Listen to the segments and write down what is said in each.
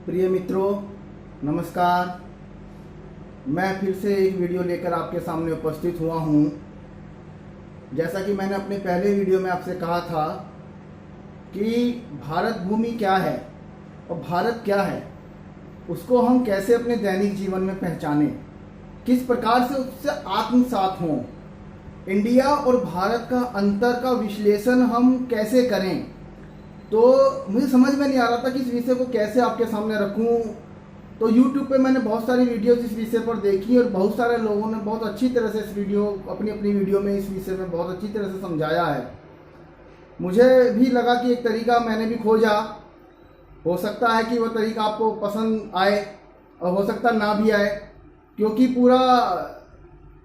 प्रिय मित्रों, नमस्कार। मैं फिर से एक वीडियो लेकर आपके सामने उपस्थित हुआ हूँ। जैसा कि मैंने अपने पहले वीडियो में आपसे कहा था कि भारत भूमि क्या है और भारत क्या है, उसको हम कैसे अपने दैनिक जीवन में पहचानें, किस प्रकार से उससे आत्मसात हों, इंडिया और भारत का अंतर का विश्लेषण हम कैसे करें। तो मुझे समझ में नहीं आ रहा था कि इस विषय को कैसे आपके सामने रखूं। तो YouTube पे मैंने बहुत सारी वीडियोस इस विषय पर देखी और बहुत सारे लोगों ने बहुत अच्छी तरह से इस वीडियो अपनी वीडियो में इस विषय में बहुत अच्छी तरह से समझाया है। मुझे भी लगा कि एक तरीका मैंने भी खोजा, हो सकता है कि वह तरीका आपको पसंद आए और हो सकता ना भी आए, क्योंकि पूरा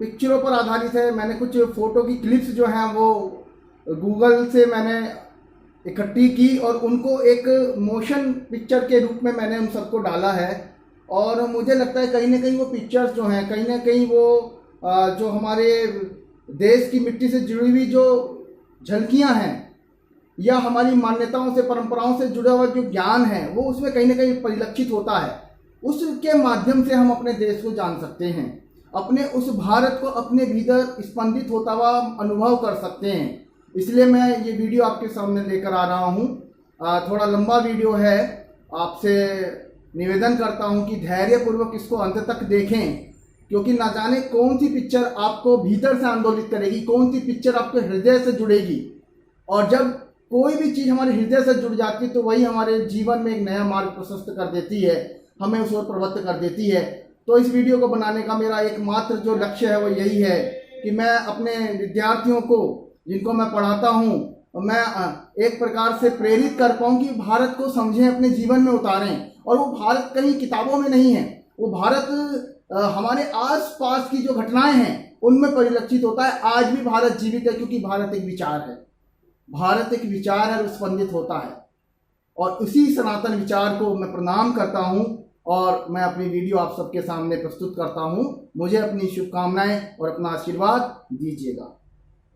पिक्चरों पर आधारित है। मैंने कुछ फ़ोटो की क्लिप्स जो हैं वो गूगल से मैंने इकट्ठी की और उनको एक मोशन पिक्चर के रूप में मैंने उन सबको डाला है। और मुझे लगता है कहीं ना कहीं वो पिक्चर्स जो हैं, कहीं ना कहीं वो जो हमारे देश की मिट्टी से जुड़ी हुई जो झलकियां हैं या हमारी मान्यताओं से परंपराओं से जुड़ा हुआ जो ज्ञान है वो उसमें कहीं ना कहीं परिलक्षित होता है। उसके माध्यम से हम अपने देश को जान सकते हैं, अपने उस भारत को अपने भीतर स्पंदित होता हुआ अनुभव कर सकते हैं। इसलिए मैं ये वीडियो आपके सामने लेकर आ रहा हूँ। थोड़ा लंबा वीडियो है, आपसे निवेदन करता हूँ कि धैर्यपूर्वक इसको अंत तक देखें, क्योंकि ना जाने कौन सी पिक्चर आपको भीतर से आंदोलित करेगी, कौन सी पिक्चर आपके हृदय से जुड़ेगी। और जब कोई भी चीज़ हमारे हृदय से जुड़ जाती है तो वही हमारे जीवन में एक नया मार्ग प्रशस्त कर देती है, हमें उस ओर प्रवृत्त कर देती है। तो इस वीडियो को बनाने का मेरा एकमात्र जो लक्ष्य है वो यही है कि मैं अपने विद्यार्थियों को, जिनको मैं पढ़ाता हूँ, मैं एक प्रकार से प्रेरित कर पाऊँ कि भारत को समझें, अपने जीवन में उतारें। और वो भारत कहीं किताबों में नहीं है, वो भारत हमारे आसपास की जो घटनाएं हैं उनमें परिलक्षित होता है। आज भी भारत जीवित है क्योंकि भारत एक विचार है, भारत एक विचार है, स्पंदित होता है। और उसी सनातन विचार को मैं प्रणाम करता हूँ और मैं अपनी वीडियो आप सबके सामने प्रस्तुत करता हूँ। मुझे अपनी शुभकामनाएं और अपना आशीर्वाद दीजिएगा।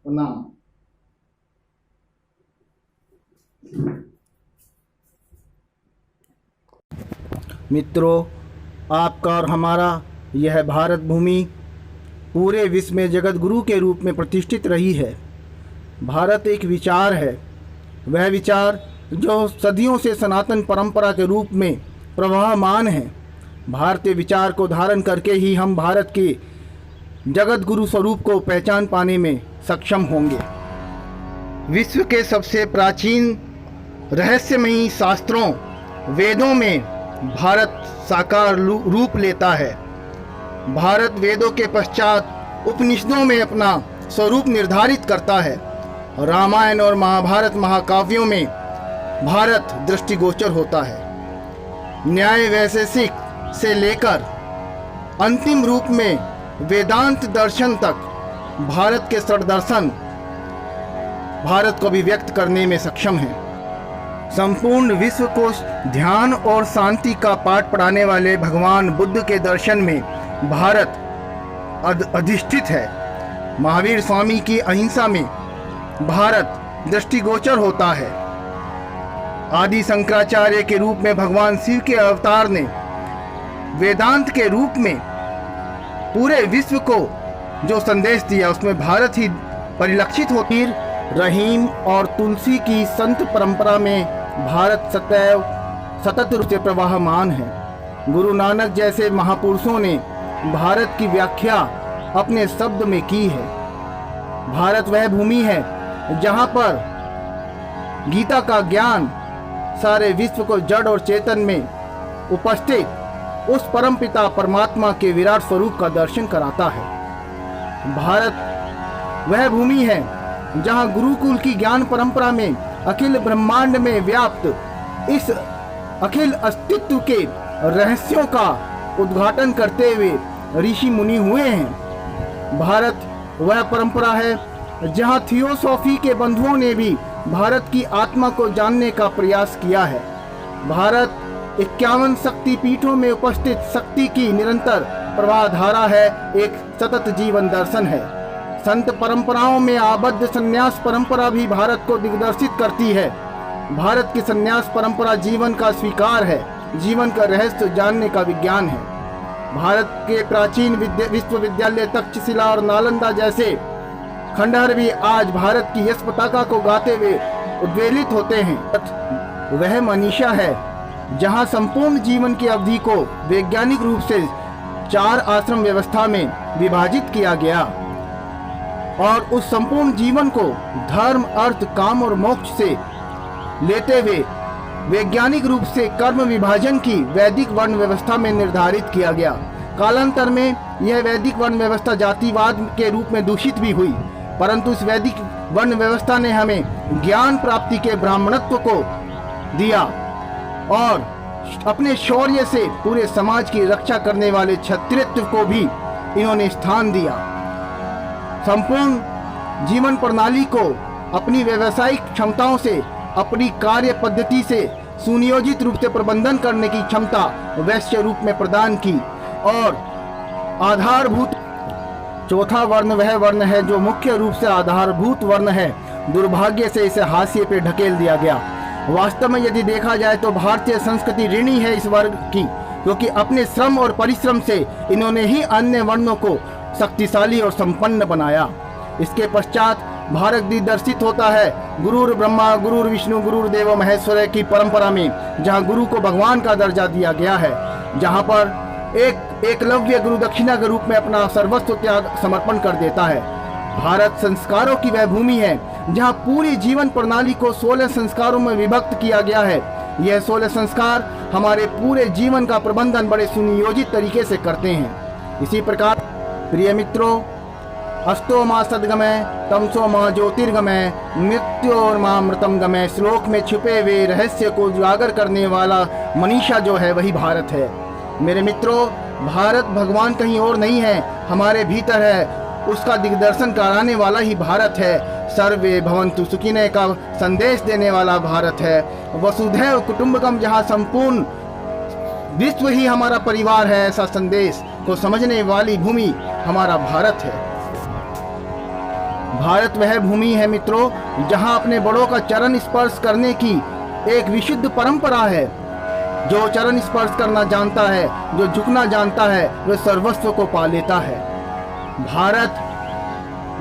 प्रणाम। मित्रों, आपका और हमारा यह भारत भूमि पूरे विश्व में जगत गुरु के रूप में प्रतिष्ठित रही है। भारत एक विचार है, वह विचार जो सदियों से सनातन परंपरा के रूप में प्रवाहमान है। भारतीय विचार को धारण करके ही हम भारत के जगत गुरु स्वरूप को पहचान पाने में सक्षम होंगे। विश्व के सबसे प्राचीन रहस्यमयी शास्त्रों वेदों में भारत साकार रूप लेता है। भारत वेदों के पश्चात उपनिषदों में अपना स्वरूप निर्धारित करता है। रामायण और महाभारत महाकाव्यों में भारत दृष्टिगोचर होता है। न्याय वैशेषिक से लेकर अंतिम रूप में वेदांत दर्शन तक भारत के षड्दर्शन भारत को अभिव्यक्त करने में सक्षम हैं। संपूर्ण विश्व को ध्यान और शांति का पाठ पढ़ाने वाले भगवान बुद्ध के दर्शन में भारत अधिष्ठित है। महावीर स्वामी की अहिंसा में भारत दृष्टिगोचर होता है। आदि शंकराचार्य के रूप में भगवान शिव के अवतार ने वेदांत के रूप में पूरे विश्व को जो संदेश दिया उसमें भारत ही परिलक्षित होती। रहीम और तुलसी की संत परंपरा में भारत सदैव सतत रूप से प्रवाहमान है। गुरु नानक जैसे महापुरुषों ने भारत की व्याख्या अपने शब्द में की है। भारत वह भूमि है जहाँ पर गीता का ज्ञान सारे विश्व को जड़ और चेतन में उपस्थित उस परमपिता परमात्मा के विराट स्वरूप का दर्शन कराता है। भारत वह भूमि है जहाँ गुरुकुल की ज्ञान परंपरा में अखिल ब्रह्मांड में व्याप्त इस अखिल अस्तित्व के रहस्यों का उद्घाटन करते हुए ऋषि मुनि हुए हैं। भारत वह परंपरा है जहाँ थियोसॉफी के बंधुओं ने भी भारत की आत्मा को जानने का प्रयास किया है। भारत 51 शक्ति पीठों में उपस्थित शक्ति की निरंतर प्रवाह धारा है, एक सतत जीवन दर्शन है। संत परंपराओं में आबद्ध संन्यास परंपरा भी भारत को दिग्दर्शित करती है। भारत की संन्यास परंपरा जीवन का स्वीकार है, जीवन का रहस्य जानने का विज्ञान है। भारत के प्राचीन विश्वविद्यालय तक्षशिला और नालंदा जैसे खंडहर भी आज भारत की यश पताका को गाते हुए उद्वेलित होते हैं। वह मनीषा है जहां संपूर्ण जीवन की अवधि को वैज्ञानिक रूप से 4 आश्रम व्यवस्था में विभाजित किया गया और उस संपूर्ण जीवन को धर्म, अर्थ, काम और मोक्ष से लेते हुए वैज्ञानिक रूप से कर्म विभाजन की वैदिक वर्ण व्यवस्था में निर्धारित किया गया। कालांतर में यह वैदिक वर्ण व्यवस्था जातिवाद के रूप में दूषित भी हुई, परंतु इस वैदिक वर्ण व्यवस्था ने हमें ज्ञान प्राप्ति के ब्राह्मणत्व को दिया और अपने शौर्य से पूरे समाज की रक्षा करने वाले क्षत्रियत्व को भी इन्होंने स्थान दिया। संपूर्ण जीवन प्रणाली को अपनी व्यावसायिक क्षमताओं से, अपनी कार्य पद्धति से सुनियोजित रूप से प्रबंधन करने की क्षमता वैश्य रूप में प्रदान की। और आधारभूत चौथा वर्ण वह वर्ण है जो मुख्य रूप से आधारभूत वर्ण है। दुर्भाग्य से इसे हाशिए पे ढकेल दिया गया। वास्तव में यदि देखा जाए तो भारतीय संस्कृति ऋणी है इस वर्ग की, क्योंकि अपने श्रम और परिश्रम से इन्होंने ही अन्य वर्णों को शक्तिशाली और संपन्न बनाया। इसके पश्चात भारत दिग्दर्शित होता है गुरुर ब्रह्मा, गुरुर विष्णु, गुरुर देवो महेश्वर की परंपरा में, जहां गुरु को भगवान का दर्जा दिया गया है, जहां पर एकलव्य गुरु दक्षिणा के रूप में अपना सर्वस्व त्याग समर्पण कर देता है। भारत संस्कारों की वह भूमि है जहां पूरी जीवन प्रणाली को 16 संस्कारों में विभक्त किया गया है। यह 16 संस्कार हमारे पूरे जीवन का प्रबंधन बड़े सुनियोजित तरीके से करते हैं। इसी प्रकार प्रिय मित्रों, अस्तो माँ सद्गमय, तमसो माँ ज्योतिर्गमय, मृत्योर्मामृतम गमय श्लोक में छुपे हुए रहस्य को उजागर करने वाला मनीषा जो है वही भारत है। मेरे मित्रों, भारत भगवान कहीं और नहीं है, हमारे भीतर है। उसका दिग्दर्शन कराने वाला ही भारत है। सर्वे भवन्तु सुखिनः का संदेश देने वाला भारत है। वसुधैव कुटुंबकम, जहाँ संपूर्ण विश्व ही हमारा परिवार है, ऐसा संदेश को समझने वाली भूमि हमारा भारत है। भारत वह भूमि है मित्रों जहां अपने बड़ों का चरण स्पर्श करने की एक विशुद्ध परंपरा है। जो चरण स्पर्श करना जानता है, जो झुकना जानता है, वह सर्वस्व को पा लेता है। भारत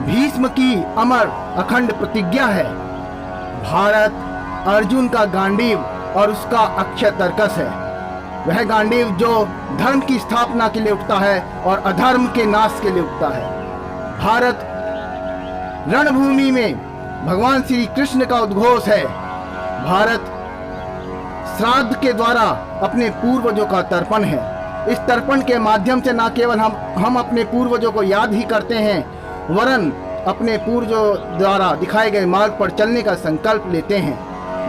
भीष्म की अमर अखंड प्रतिज्ञा है। भारत अर्जुन का गांडीव और उसका अक्षय तर्कस है। वह गांडीव जो धर्म की स्थापना के लिए उठता है और अधर्म के नाश के लिए उठता है। भारत रणभूमि में भगवान श्री कृष्ण का उद्घोष है। भारत श्राद्ध के द्वारा अपने पूर्वजों का तर्पण है। इस तर्पण के माध्यम से न केवल हम अपने पूर्वजों को याद ही करते हैं, वरन अपने पूर्वजों द्वारा दिखाए गए मार्ग पर चलने का संकल्प लेते हैं।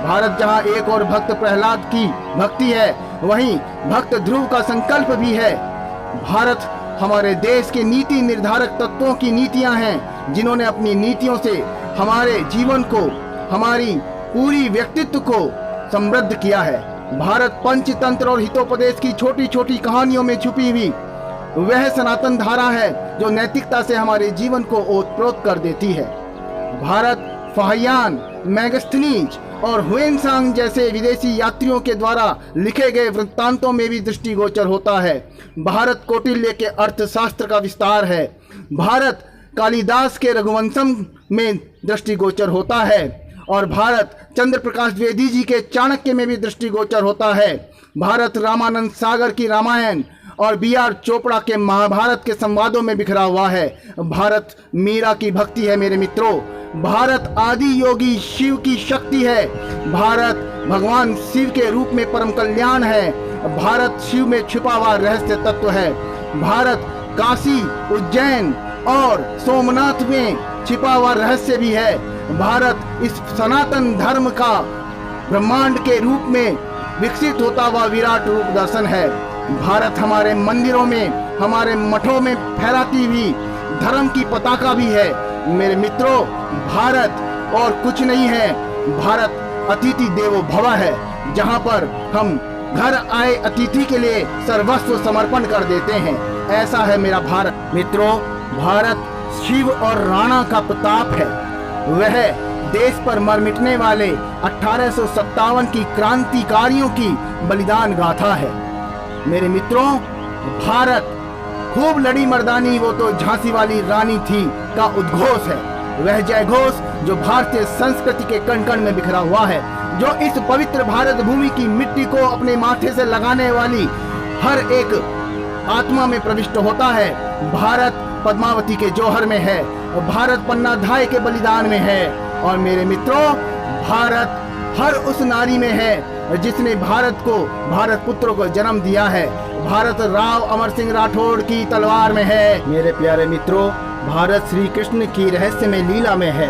भारत जहां एक और भक्त प्रहलाद की भक्ति है, वहीं भक्त ध्रुव का संकल्प भी है। भारत हमारे देश के नीति निर्धारक तत्वों की नीतियां हैं, जिन्होंने अपनी नीतियों से हमारे जीवन को, हमारी पूरी व्यक्तित्व को समृद्ध किया है। भारत पंचतंत्र और हितोपदेश की छोटी छोटी कहानियों में छुपी हुई वह सनातन धारा है जो नैतिकता से हमारे जीवन को ओतप्रोत कर देती है। भारत फाहियान, मैगस्थनीज और हुएनसांग जैसे विदेशी यात्रियों के द्वारा लिखे गए वृत्तांतों में भी दृष्टिगोचर होता है। भारत कौटिल्य के अर्थशास्त्र का विस्तार है। भारत कालिदास के रघुवंशम में दृष्टिगोचर होता है और भारत चंद्र प्रकाश द्विवेदी जी के चाणक्य में भी दृष्टिगोचर होता है। भारत रामानंद सागर की रामायण और B.R. चोपड़ा के महाभारत के संवादों में बिखरा हुआ है। भारत मीरा की भक्ति है मेरे मित्रों। भारत आदि योगी शिव की शक्ति है। भारत भगवान शिव के रूप में परम कल्याण है। भारत शिव में छुपा हुआ रहस्य तत्व है। भारत काशी, उज्जैन और सोमनाथ में छिपा हुआ रहस्य भी है। भारत इस सनातन धर्म का ब्रह्मांड के रूप में विकसित होता हुआ विराट रूप दर्शन है। भारत हमारे मंदिरों में, हमारे मठों में फहराती हुई धर्म की पताका भी है। मेरे मित्रों, भारत और कुछ नहीं है। भारत अतिथि देवो भव है, जहाँ पर हम घर आए अतिथि के लिए सर्वस्व समर्पण कर देते हैं। ऐसा है मेरा भारत। मित्रों, भारत शिव और राणा का प्रताप है। वह देश पर मर मिटने वाले 1857 की क्रांतिकारियों की बलिदान गाथा है। मेरे मित्रों, भारत खूब लड़ी मर्दानी वो तो झांसी वाली रानी थी का उद्घोष है। वह जय घोष जो भारतीय संस्कृति के कण कण में बिखरा हुआ है, जो इस पवित्र भारत भूमि की मिट्टी को अपने माथे से लगाने वाली हर एक आत्मा में प्रविष्ट होता है। भारत पद्मावती के जौहर में है, भारत पन्ना धाय के बलिदान में है, और मेरे मित्रों, भारत हर उस नारी में है जिसने भारत को, भारत पुत्र को जन्म दिया है। भारत राव अमर सिंह राठौड़ की तलवार में है। मेरे प्यारे मित्रों, भारत श्री कृष्ण की रहस्यमय लीला में है।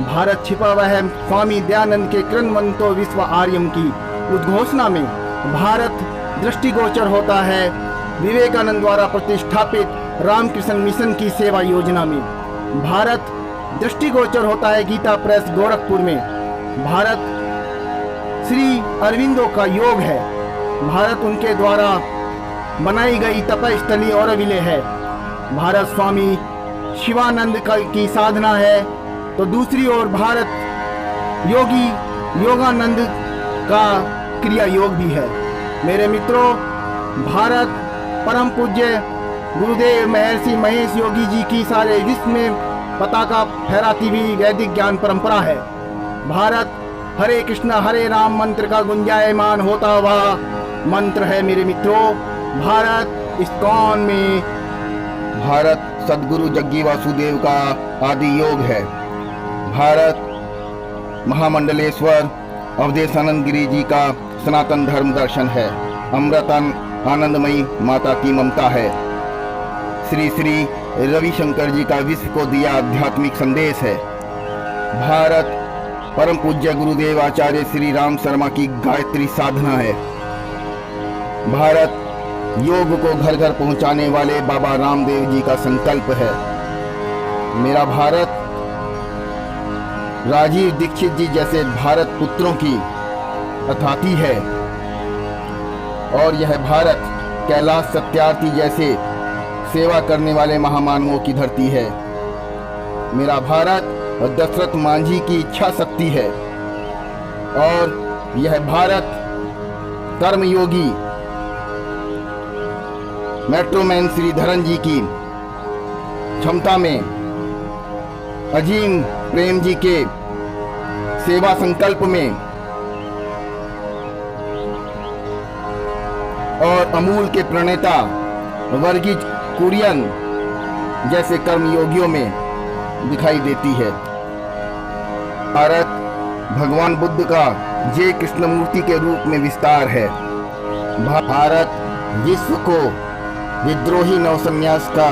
भारत छिपा हुआ है स्वामी दयानंद के कृण्वन्तो विश्व आर्यम की उद्घोषणा में। भारत दृष्टिगोचर होता है विवेकानंद द्वारा प्रतिष्ठापित रामकृष्ण मिशन की सेवा योजना में। भारत दृष्टिगोचर होता है गीता प्रेस गोरखपुर में। भारत श्री अरविंदो का योग है। भारत उनके द्वारा बनाई गई तपस्थली औरविले है। भारत स्वामी शिवानंद की साधना है, तो दूसरी ओर भारत योगी योगानंद का क्रिया योग भी है। मेरे मित्रों, भारत परम पूज्य गुरुदेव महर्षि महेश योगी जी की सारे विश्व में पताका फहराती हुई वैदिक ज्ञान परंपरा है। भारत हरे कृष्णा हरे राम मंत्र का गुंजायमान होता हुआ मंत्र है। मेरे मित्रों, भारत इस्कॉन में भारत सदगुरु जग्गी वासुदेव का आदि योग है। भारत महामंडलेश्वर अवधेशानंद गिरी जी का सनातन धर्म दर्शन है। अमृतन आनंदमयी माता की ममता है। श्री श्री रविशंकर जी का विश्व को दिया आध्यात्मिक संदेश है। भारत परम पूज्य गुरुदेव आचार्य श्री राम शर्मा की गायत्री साधना है। भारत योग को घर घर पहुंचाने वाले बाबा रामदेव जी का संकल्प है। मेरा भारत राजीव दीक्षित जी जैसे भारत पुत्रों की अथाती है, और यह भारत कैलाश सत्यार्थी जैसे सेवा करने वाले महामानवों की धरती है। मेरा भारत दशरथ मांझी की इच्छा शक्ति है, और यह भारत कर्मयोगी मेट्रोमैन श्रीधरन जी की क्षमता में अजीम प्रेम जी के सेवा संकल्प में और अमूल के प्रणेता वर्गीज कुरियन जैसे कर्मयोगियों में दिखाई देती है। भारत भगवान बुद्ध का जय कृष्णमूर्ति के रूप में विस्तार है। भारत विश्व को विद्रोही नवसन्यास का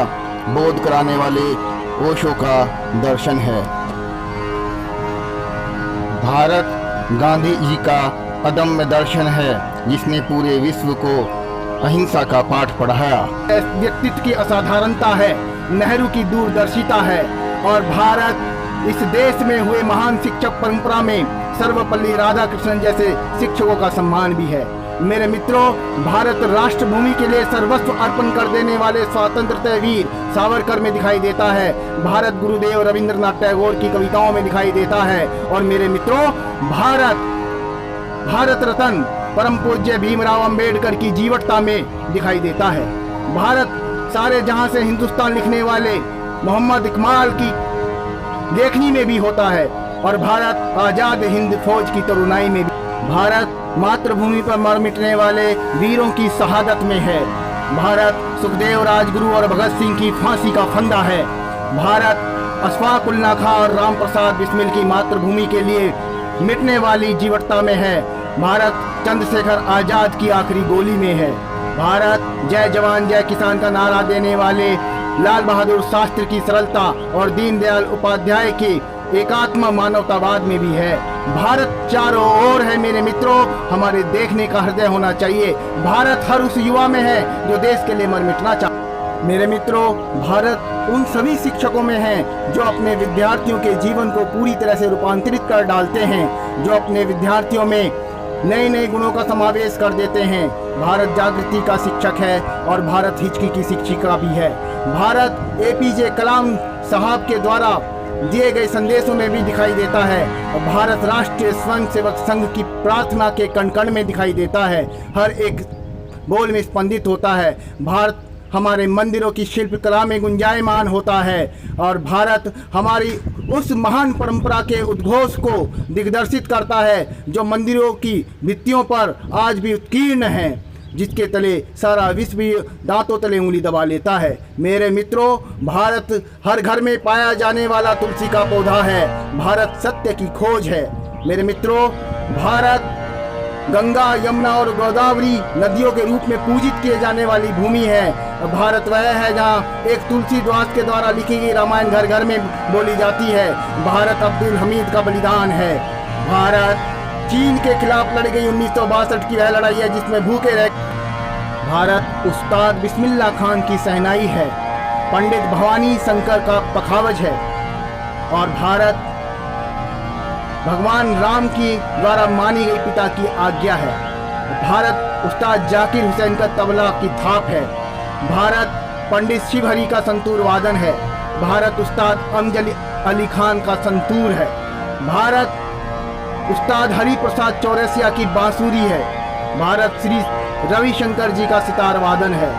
बोध कराने वाले ओशो का दर्शन है। भारत गांधी जी का अदम्य दर्शन है, जिसने पूरे विश्व को अहिंसा का पाठ पढ़ाया। व्यक्तित्व की असाधारणता है, नेहरू की दूरदर्शिता है, और भारत इस देश में हुए महान शिक्षक परंपरा में सर्वपल्ली राधाकृष्णन जैसे शिक्षकों का सम्मान भी है। मेरे मित्रों, भारत राष्ट्र भूमि के लिए सर्वस्व अर्पण कर देने वाले स्वतंत्रता वीर सावरकर में दिखाई देता है। भारत गुरुदेव रविंद्रनाथ टैगोर की कविताओं में दिखाई देता है। और मेरे मित्रों, भारत रत्न परम पूज्य भीमराव अंबेडकर की जीवटता में दिखाई देता है। भारत सारे जहां से हिंदुस्तान लिखने वाले मोहम्मद इकबाल की लेखनी में भी होता है, और भारत आजाद हिंद फौज की तरुणाई में भी। भारत मातृभूमि पर मर मिटने वाले वीरों की शहादत में है। भारत सुखदेव राजगुरु और भगत सिंह की फांसी का फंदा है। भारत अशफाक उल्ला खां और राम प्रसाद बिस्मिल की मातृभूमि के लिए मिटने वाली जीवटता में है। भारत चंद्रशेखर आजाद की आखिरी गोली में है। भारत जय जवान जय किसान का नारा देने वाले लाल बहादुर शास्त्री की सरलता और दीनदयाल उपाध्याय की एकात्म मानवतावाद में भी है। भारत चारों ओर है मेरे मित्रों, हमारे देखने का हृदय होना चाहिए। भारत हर उस युवा में है जो देश के लिए मर मिटना चाहता। मेरे मित्रों, भारत उन सभी शिक्षकों में है जो अपने विद्यार्थियों के जीवन को पूरी तरह से रूपांतरित कर डालते हैं, जो अपने विद्यार्थियों में नए नए गुणों का समावेश कर देते हैं। भारत जागृति का शिक्षक है और भारत हिचकी की शिक्षिका भी है। भारत एपीजे कलाम साहब के द्वारा दिए गए संदेशों में भी दिखाई देता है। भारत राष्ट्रीय स्वयंसेवक संघ की प्रार्थना के कण कण में दिखाई देता है, हर एक बोल में स्पंदित होता है। भारत हमारे मंदिरों की शिल्पकला में गुंजायमान होता है और भारत हमारी उस महान परंपरा के उद्घोष को दिग्दर्शित करता है जो मंदिरों की भित्तियों पर आज भी उत्कीर्ण है, जिसके तले सारा विश्व भी दांतों तले उंगली दबा लेता है। मेरे मित्रों, भारत हर घर में पाया जाने वाला तुलसी का पौधा है। भारत सत्य की खोज है। मेरे मित्रों, भारत गंगा, यमुना और गोदावरी नदियों के रूप में पूजित किए जाने वाली भूमि है। भारत वह है जहाँ एक तुलसीदास के द्वारा लिखी गई रामायण घर घर में बोली जाती है। भारत अब्दुल हमीद का बलिदान है। भारत चीन के खिलाफ लड़ी गई 1962 की वह लड़ाई है जिसमें भूखे रह। भारत उस्ताद बिस्मिल्लाह खान की सहनाई है, पंडित भवानी शंकर का पखावज है और भारत भगवान राम की द्वारा मानी गई पिता की आज्ञा है। भारत उस्ताद जाकिर हुसैन का तबला की थाप है। भारत पंडित शिवहरी का संतूर वादन है। भारत उस्ताद अमजद अली खान का संतूर है। भारत उस्ताद हरि प्रसाद चौरसिया की बांसुरी है। भारत श्री रविशंकर जी का सितार वादन है।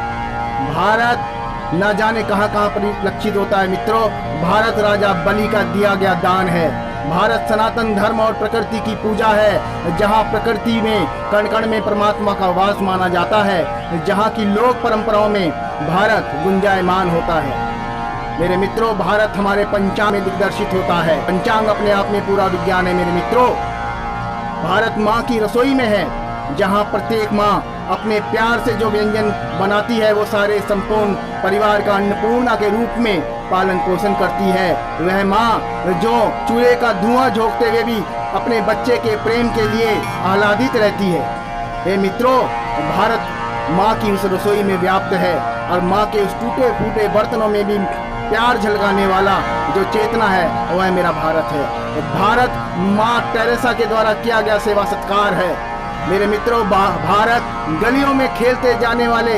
भारत न जाने कहाँ कहाँ परिलक्षित होता है। मित्रों, भारत राजा बलि का दिया गया दान है। भारत सनातन धर्म और प्रकृति की पूजा है, जहाँ प्रकृति में कण कण में परमात्मा का वास माना जाता है, जहाँ की लोक परंपराओं में भारत गुंजायमान होता है। मेरे मित्रों, भारत हमारे पंचांग में दिग्दर्शित होता है। पंचांग अपने आप में पूरा विज्ञान है। मेरे मित्रों, भारत माँ की रसोई में है, जहाँ प्रत्येक माँ अपने प्यार से जो व्यंजन बनाती है वो सारे संपूर्ण परिवार का अन्नपूर्णा के रूप में पालन पोषण करती है। वह माँ जो चूल्हे का धुआं झोंकते हुए भी अपने बच्चे के प्रेम के लिए आह्लादित रहती है। हे मित्रों, भारत माँ की उस रसोई में व्याप्त है और माँ के उस टूटे फूटे बर्तनों में भी प्यार झलकाने वाला जो चेतना है वह मेरा भारत है। भारत माँ टेरेसा के द्वारा किया गया सेवा सत्कार है। मेरे मित्रों, भारत गलियों में खेलते जाने वाले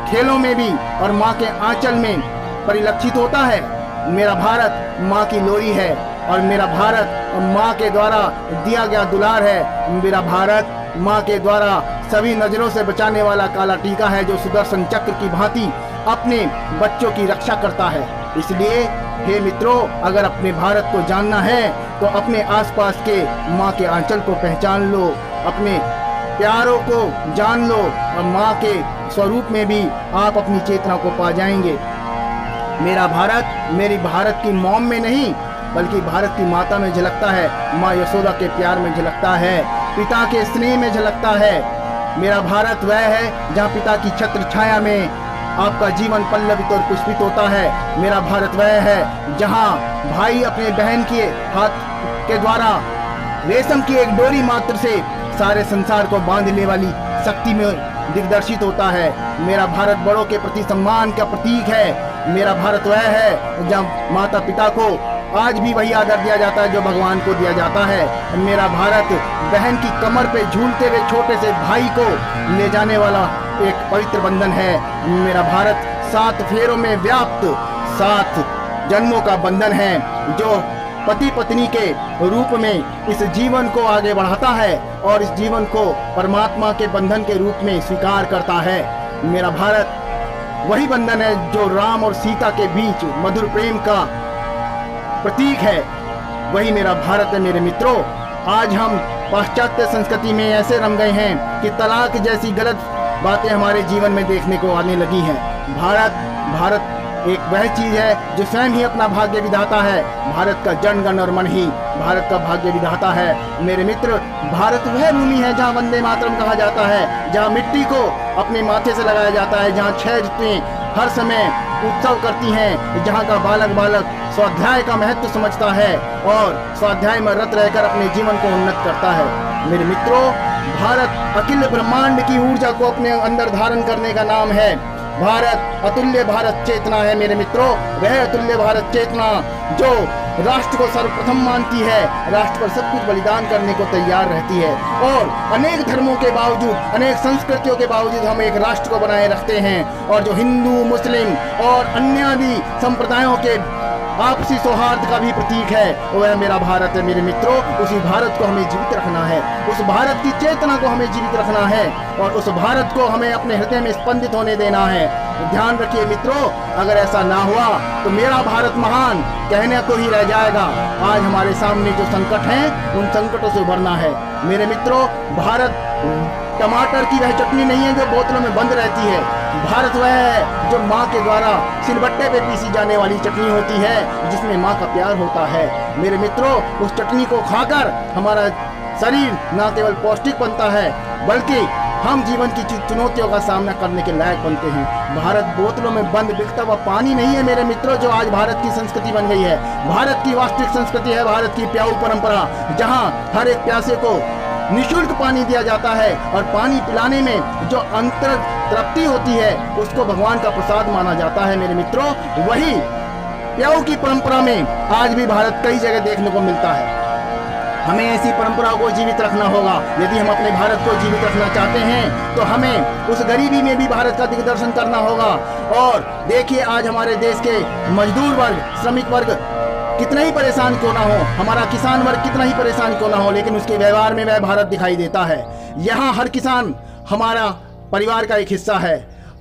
खेलों में भी और माँ के आंचल में परिलक्षित होता है। मेरा भारत माँ की लोरी है और मेरा भारत माँ के द्वारा दिया गया दुलार है। मेरा भारत माँ के द्वारा सभी नजरों से बचाने वाला काला टीका है जो सुदर्शन चक्र की भांति अपने बच्चों की रक्षा करता है। इसलिए हे मित्रों, अगर अपने भारत को जानना है तो अपने आसपास के माँ के आंचल को पहचान लो, अपने प्यारों को जान लो और माँ के स्वरूप में भी आप अपनी चेतना को पा जाएंगे। मेरा भारत मेरी भारत की मॉम में नहीं बल्कि भारत की माता में झलकता है। माँ यशोदा के प्यार में झलकता है, पिता के स्नेह में झलकता है। मेरा भारत वह है जहाँ पिता की छत्र छाया में आपका जीवन पल्लवित और पुष्पित होता है। मेरा भारत वह है जहाँ भाई अपने बहन के हाथ के द्वारा रेशम की एक डोरी मात्र से सारे संसार को बांधने वाली शक्ति में दिग्दर्शित होता है। मेरा भारत बड़ों के प्रति सम्मान का प्रतीक है। मेरा भारत वह है जब माता पिता को आज भी वही आदर दिया जाता है जो भगवान को दिया जाता है। मेरा भारत बहन की कमर पे झूलते हुए छोटे से भाई को ले जाने वाला एक पवित्र बंधन है। मेरा भारत 7 फेरों में व्याप्त 7 जन्मों का बंधन है जो पति पत्नी के रूप में इस जीवन को आगे बढ़ाता है और इस जीवन को परमात्मा के बंधन के रूप में स्वीकार करता है। मेरा भारत वही बंधन है जो राम और सीता के बीच मधुर प्रेम का प्रतीक है। वही मेरा भारत है। मेरे मित्रों, आज हम पाश्चात्य संस्कृति में ऐसे रम गए हैं कि तलाक जैसी गलत बातें हमारे जीवन में देखने को आने लगी हैं। भारत एक वह चीज है जो स्वयं ही अपना भाग्य विधाता है। भारत का जनगण और मन ही भारत का भाग्य विधाता है। मेरे मित्र, भारत वह भूमि है जहाँ वंदे मातरम कहा जाता है, जहाँ मिट्टी को अपने माथे से लगाया जाता है, जहाँ 6 ऋतुएं हर समय उत्सव करती हैं, जहाँ का बालक स्वाध्याय का महत्व समझता है और स्वाध्याय में रत रहकर अपने जीवन को उन्नत करता है। मेरे मित्रों, भारत अखिल ब्रह्मांड की ऊर्जा को अपने अंदर धारण करने का नाम है। भारत अतुल्य भारत चेतना है। मेरे मित्रों, वह अतुल्य भारत चेतना जो राष्ट्र को सर्वप्रथम मानती है, राष्ट्र पर सब कुछ बलिदान करने को तैयार रहती है और अनेक धर्मों के बावजूद, अनेक संस्कृतियों के बावजूद हम एक राष्ट्र को बनाए रखते हैं और जो हिंदू, मुस्लिम और अन्य भी संप्रदायों के आपसी सौहार्द का भी प्रतीक है, वह मेरा भारत है मेरे मित्रों। उसी भारत को हमें जीवित रखना है, उस भारत की चेतना को हमें जीवित रखना है और उस भारत को हमें अपने हृदय में स्पंदित होने देना है। ध्यान रखिए मित्रों, अगर ऐसा ना हुआ तो मेरा भारत महान कहने को ही रह जाएगा। आज हमारे सामने जो संकट हैं, उन संकटों से उभरना है मेरे मित्रों। भारत टमाटर की वह चटनी नहीं है जो बोतलों में बंद रहती है। भारत वह है जो माँ के द्वारा सिलबट्टे पे पीसी जाने वाली चटनी होती है, जिसमें माँ का प्यार होता है मेरे मित्रों। उस चटनी को खाकर हमारा शरीर न केवल पौष्टिक बनता है, बल्कि हम जीवन की चुनौतियों का सामना करने के लायक बनते हैं। भारत बोतलों में बंद बिकता हुआ पानी नहीं है मेरे मित्रों, जो आज भारत की संस्कृति बन गई है। भारत की वास्तविक संस्कृति है भारत की प्याऊ परंपरा, जहाँ हर एक प्यासे को निःशुल्क पानी दिया जाता है और पानी पिलाने में जो अंतर तृप्ति होती है उसको भगवान का प्रसाद माना जाता है मेरे मित्रों। वही प्याऊ की परंपरा में आज भी भारत कई जगह देखने को मिलता है। हमें ऐसी परंपरा को जीवित रखना होगा। यदि हम अपने भारत को जीवित रखना चाहते हैं तो हमें उस गरीबी में भी भारत का दिग्दर्शन करना होगा। और देखिए, आज हमारे देश के मजदूर वर्ग, श्रमिक वर्ग कितना ही परेशान क्यों ना हो, हमारा किसान वर्ग कितना ही परेशान क्यों ना हो, लेकिन उसके व्यवहार में वह भारत दिखाई देता है। यहाँ हर किसान हमारा परिवार का एक हिस्सा है,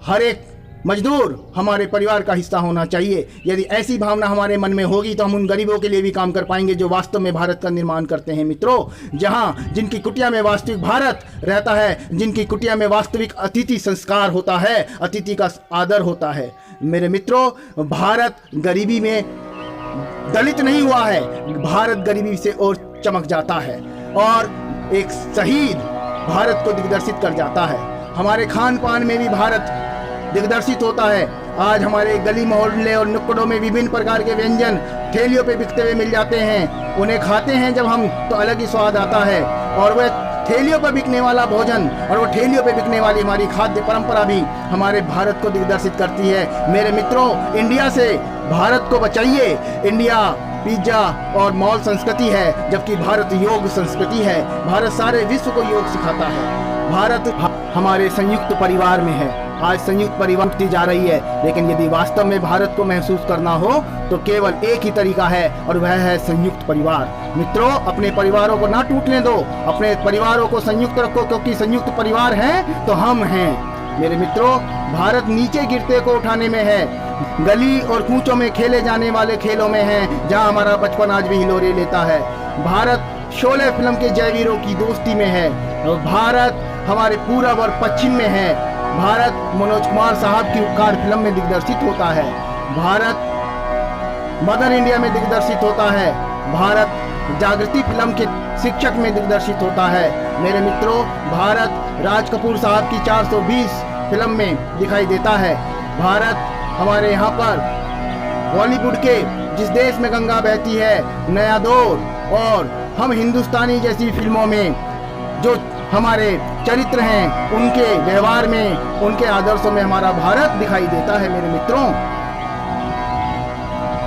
हर एक मजदूर हमारे परिवार का हिस्सा होना चाहिए। यदि ऐसी भावना हमारे मन में होगी तो हम उन गरीबों के लिए भी काम कर पाएंगे जो वास्तव में भारत का निर्माण करते हैं मित्रों। जहां जिनकी कुटिया में वास्तविक भारत रहता है, जिनकी कुटिया में वास्तविक अतिथि संस्कार होता है, अतिथि का आदर होता है मेरे मित्रों। भारत गरीबी में दलित नहीं हुआ है, भारत गरीबी से और चमक जाता है और एक शहीद भारत को दिग्दर्शित कर जाता है। हमारे खान पान में भी भारत दिग्दर्शित होता है। आज हमारे गली मोहल्ले और नुक्कड़ों में विभिन्न प्रकार के व्यंजन ठेलियों पे बिकते हुए मिल जाते हैं। उन्हें खाते हैं जब हम तो अलग ही स्वाद आता है। और वह ठेलियों पर बिकने वाला भोजन और वो ठेलियों पे बिकने वाली हमारी खाद्य परंपरा भी हमारे भारत को दिग्दर्शित करती है मेरे मित्रों। इंडिया से भारत को बचाइए। इंडिया पिज्जा और मॉल संस्कृति है, जबकि भारत योग संस्कृति है। भारत सारे विश्व को योग सिखाता है। भारत हमारे संयुक्त परिवार में है। आज संयुक्त परिवार उठती जा रही है, लेकिन यदि वास्तव में भारत को महसूस करना हो तो केवल एक ही तरीका है और वह है संयुक्त परिवार। मित्रों, अपने परिवारों को ना टूटने दो, अपने परिवारों को संयुक्त रखो, क्योंकि संयुक्त परिवार है तो हम हैं मेरे मित्रों। भारत नीचे गिरते को उठाने में है, गली और कूचों में खेले जाने वाले खेलों में है, जहां हमारा बचपन आज भी हिलोरे लेता है। भारत शोले फिल्म के जयवीरों की दोस्ती में है। भारत हमारे पूरब और पश्चिम में है। भारत मनोज कुमार साहब की उपकार फिल्म में दिग्दर्शित होता है। भारत मदर इंडिया में दिग्दर्शित होता है। भारत जागृति फिल्म के शिक्षक में दिग्दर्शित होता है मेरे मित्रों। भारत राज कपूर साहब की 420 फिल्म में दिखाई देता है। भारत हमारे यहाँ पर बॉलीवुड के जिस देश में गंगा बहती है, नया दौर और हम हिंदुस्तानी जैसी फिल्मों में जो हमारे चरित्र हैं, उनके व्यवहार में, उनके आदर्शों में हमारा भारत दिखाई देता है मेरे मित्रों।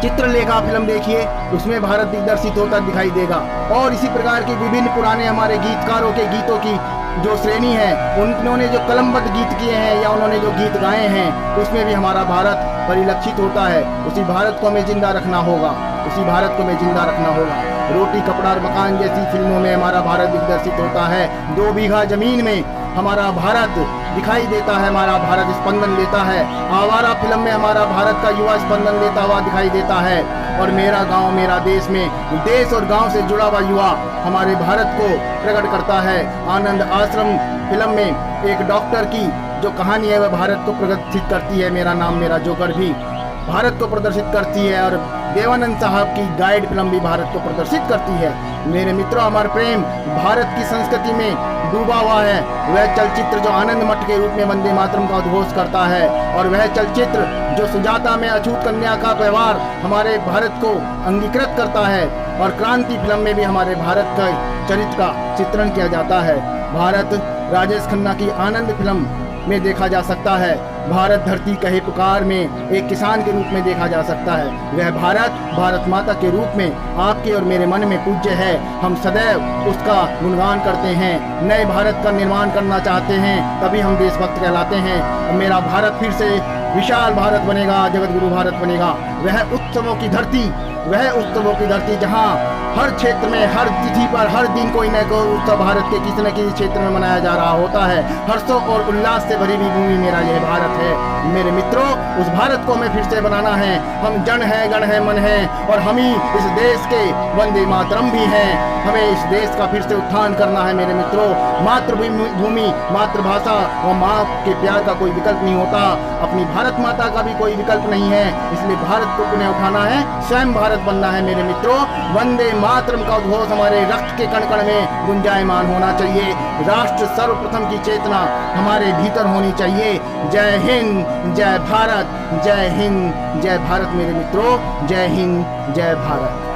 चित्रलेखा फिल्म देखिए, उसमें भारत दिग्दर्शित होता दिखाई देगा। और इसी प्रकार के विभिन्न पुराने हमारे गीतकारों के गीतों की जो श्रेणी है, उन्होंने जो कलमबद्ध गीत किए हैं या उन्होंने जो गीत गाए हैं, उसमें भी हमारा भारत परिलक्षित होता है। उसी भारत को हमें जिंदा रखना होगा, उसी भारत को हमें जिंदा रखना होगा। रोटी कपड़ा और मकान जैसी फिल्मों में हमारा भारत दिग्दर्शित होता है। 2 बीघा जमीन में हमारा भारत दिखाई देता है, हमारा भारत स्पंदन लेता है। आवारा फिल्म में हमारा भारत का युवा स्पंदन लेता हुआ दिखाई देता है। और मेरा गांव मेरा देश में देश और गांव से जुड़ा हुआ युवा हमारे भारत को प्रकट करता है। आनंद आश्रम फिल्म में एक डॉक्टर की जो कहानी है वह भारत को प्रदर्शित करती है। मेरा नाम मेरा जोकर भी भारत को प्रदर्शित करती है और देवानंद साहब की गाइड फिल्म भी भारत को प्रदर्शित करती है। मेरे मित्रों, हमारा प्रेम भारत की संस्कृति में डूबा हुआ है। वह चलचित्र जो आनंद मठ के रूप में वंदे मातरम का उद्घोष करता है और वह चलचित्र जो सुजाता में अछूत कन्या का व्यवहार हमारे भारत को अंगीकृत करता है और क्रांति फिल्म में भी हमारे भारत का चरित्र का चित्रण किया जाता है। भारत राजेश खन्ना की आनंद फिल्म में देखा जा सकता है। भारत धरती कहे पुकार में एक किसान के रूप में देखा जा सकता है। वह भारत माता के रूप में आपके और मेरे मन में पूज्य है। हम सदैव उसका गुणगान करते हैं। नए भारत का निर्माण करना चाहते हैं, तभी हम देशभक्त कहलाते हैं। मेरा भारत फिर से विशाल भारत बनेगा, जगत गुरु भारत बनेगा। वह उत्सवों की धरती जहाँ हर क्षेत्र में, हर तिथि पर, हर दिन कोई न कोई उत्सव भारत के किसी न किसी क्षेत्र में मनाया जा रहा होता है। हर्षों और उल्लास से भरी हुई भूमि मेरा यह भारत है। मेरे मित्रों, उस भारत को हमें फिर से बनाना है। हम जन है, गण है, मन है, और हम ही इस देश के वंदे मातरम भी हैं। हमें इस देश का फिर से उत्थान करना है मेरे मित्रों। मातृभूमि, मातृभाषा और माँ के प्यार का कोई विकल्प नहीं होता। अपनी भारत माता का भी कोई विकल्प नहीं है। इसलिए भारत को पुनः उठाना है, स्वयं भारत बनना है मेरे मित्रों। वंदे मातरम का उद्घोष हमारे रक्त के कण कण में गुंजायमान होना चाहिए। राष्ट्र सर्वप्रथम की चेतना हमारे भीतर होनी चाहिए। जय हिंद, जय भारत, जय हिंद, जय भारत मेरे मित्रों। जय हिंद, जय भारत।